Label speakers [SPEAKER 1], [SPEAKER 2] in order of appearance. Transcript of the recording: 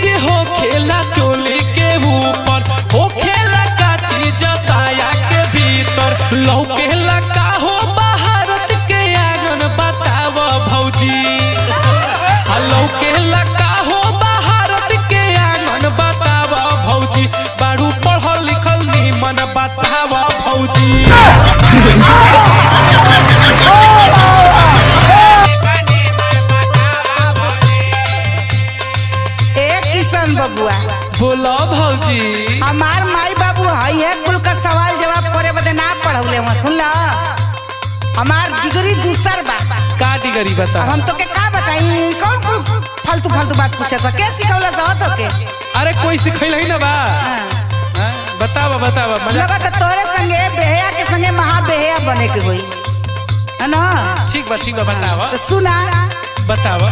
[SPEAKER 1] के हो खेला चोली के ऊपर, हो खेला का चीज साया के भीतर, लौकेला का हो भारत के आंगन बताव भौजी, लौकेला का हो भारत के आंगन बताव भौजी, बारू पढ़ल लिखल निमन बताव भौजी।
[SPEAKER 2] बबुआ
[SPEAKER 1] बोलो भौजी,
[SPEAKER 2] हमार माई बाबू है कुल का सवाल जवाब करे बदे ना पढ़ौले हुआ, सुन ला हमार डिग्री दूसर बा।
[SPEAKER 1] का डिग्री बता?
[SPEAKER 2] हम तो के का बताई, कौन कौन फालतू फालतू बात पूछे तो के सिखौला सा तो के?
[SPEAKER 1] अरे कोई सिखैल है ना बा। बतावा बतावा।
[SPEAKER 2] लगा तो तोरे संगे बेहया के संगे महा बेहया बने के होई है ना।
[SPEAKER 1] ठीक बा बतावा।
[SPEAKER 2] तो सुना
[SPEAKER 1] बतावा।